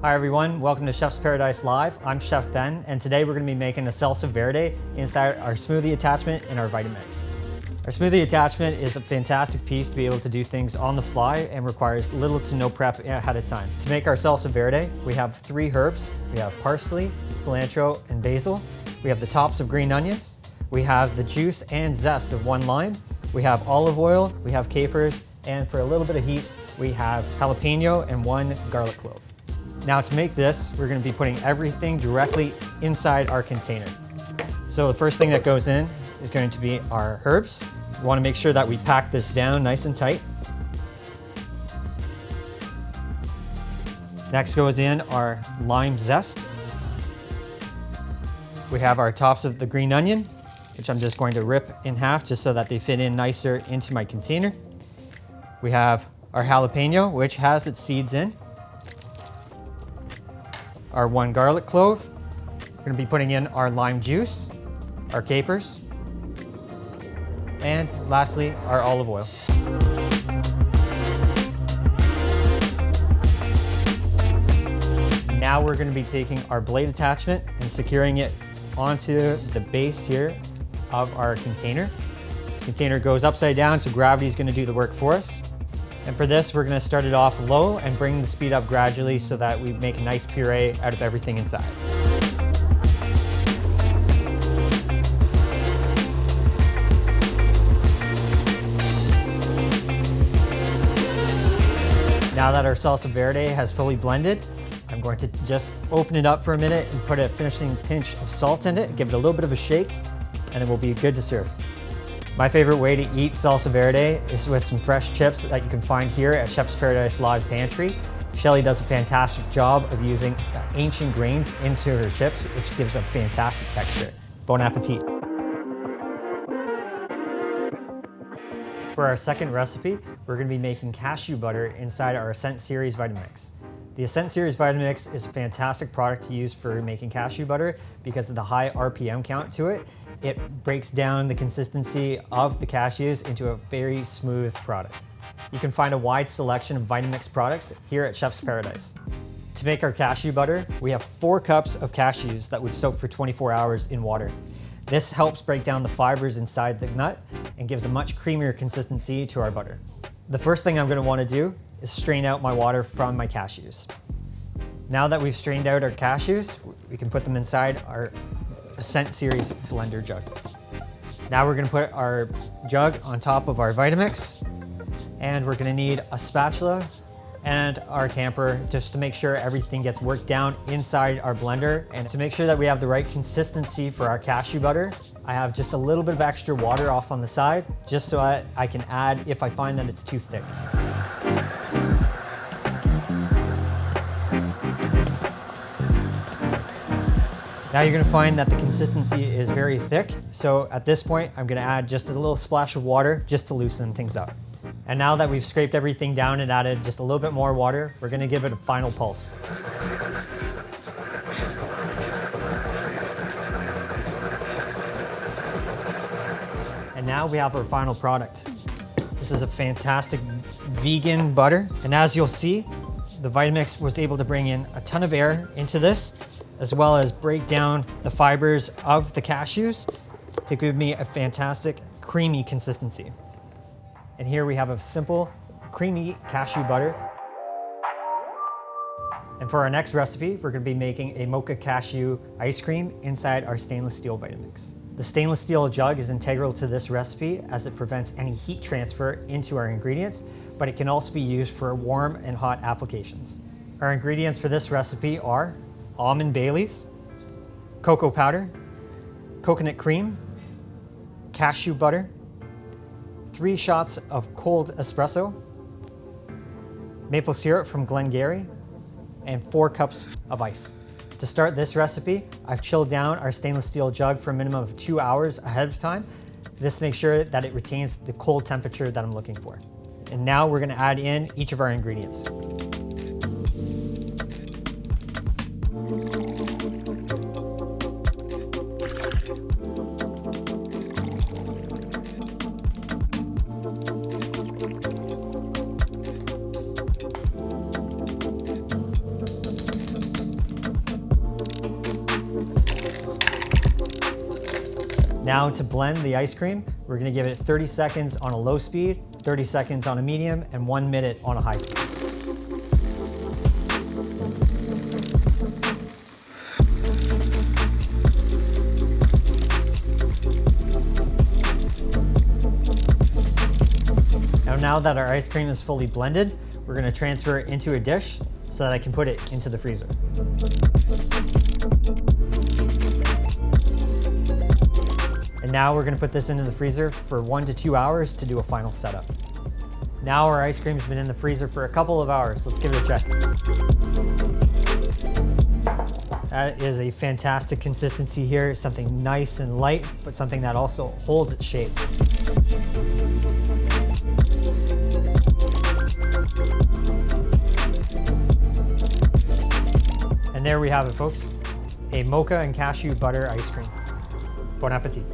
Hi everyone, welcome to Chef's Paradise Live. I'm Chef Ben, and today we're going to be making a Salsa Verde inside our smoothie attachment in our Vitamix. Our smoothie attachment is a fantastic piece to be able to do things on the fly and requires little to no prep ahead of time. To make our Salsa Verde, we have 3 herbs. We have parsley, cilantro, and basil. We have the tops of green onions. We have the juice and zest of 1 lime. We have olive oil, we have capers, and for a little bit of heat, we have jalapeno and 1 garlic clove. Now to make this, we're going to be putting everything directly inside our container. So the first thing that goes in is going to be our herbs. We want to make sure that we pack this down nice and tight. Next goes in our lime zest. We have our tops of the green onion, which I'm just going to rip in half just so that they fit in nicer into my container. We have our jalapeno, which has its seeds in. Our 1 garlic clove. We're going to be putting in our lime juice, our capers, and lastly, our olive oil. Now we're going to be taking our blade attachment and securing it onto the base here of our container. This container goes upside down, so gravity is going to do the work for us. And for this, we're going to start it off low and bring the speed up gradually so that we make a nice puree out of everything inside. Now that our salsa verde has fully blended, I'm going to just open it up for a minute and put a finishing pinch of salt in it, give it a little bit of a shake, and it will be good to serve. My favorite way to eat salsa verde is with some fresh chips that you can find here at Chef's Paradise Live Pantry. Shelly does a fantastic job of using ancient grains into her chips, which gives a fantastic texture. Bon appetit. For our second recipe, we're going to be making cashew butter inside our Ascent Series Vitamix. The Ascent Series Vitamix is a fantastic product to use for making cashew butter because of the high RPM count to it. It breaks down the consistency of the cashews into a very smooth product. You can find a wide selection of Vitamix products here at Chef's Paradise. To make our cashew butter, we have 4 cups of cashews that we've soaked for 24 hours in water. This helps break down the fibers inside the nut and gives a much creamier consistency to our butter. The first thing I'm going to want to do is strain out my water from my cashews. Now that we've strained out our cashews, we can put them inside our Ascent Series blender jug. Now we're going to put our jug on top of our Vitamix, and we're going to need a spatula and our tamper just to make sure everything gets worked down inside our blender. And to make sure that we have the right consistency for our cashew butter, I have just a little bit of extra water off on the side just so I can add if I find that it's too thick. Now you're going to find that the consistency is very thick, so at this point I'm going to add just a little splash of water just to loosen things up. And now that we've scraped everything down and added just a little bit more water, we're going to give it a final pulse. And now we have our final product. This is a fantastic vegan butter, and as you'll see, the Vitamix was able to bring in a ton of air into this, as well as break down the fibers of the cashews to give me a fantastic creamy consistency. And here we have a simple, creamy cashew butter. And for our next recipe, we're going to be making a Mocha Cashew Ice Cream inside our stainless steel Vitamix. The stainless steel jug is integral to this recipe as it prevents any heat transfer into our ingredients, but it can also be used for warm and hot applications. Our ingredients for this recipe are almond Baileys, cocoa powder, coconut cream, cashew butter, 3 shots of cold espresso, maple syrup from Glengarry, and 4 cups of ice. To start this recipe, I've chilled down our stainless steel jug for a minimum of 2 hours ahead of time. This makes sure that it retains the cold temperature that I'm looking for. And now we're going to add in each of our ingredients. Now to blend the ice cream, we're gonna give it 30 seconds on a low speed, 30 seconds on a medium, and 1 minute on a high speed. Now that our ice cream is fully blended, we're gonna transfer it into a dish so that I can put it into the freezer. And now we're gonna put this into the freezer for 1 to 2 hours to do a final setup. Now our ice cream's been in the freezer for a couple of hours. Let's give it a check. That is a fantastic consistency here, something nice and light, but something that also holds its shape. And there we have it, folks. A mocha and cashew butter ice cream. Bon appetit.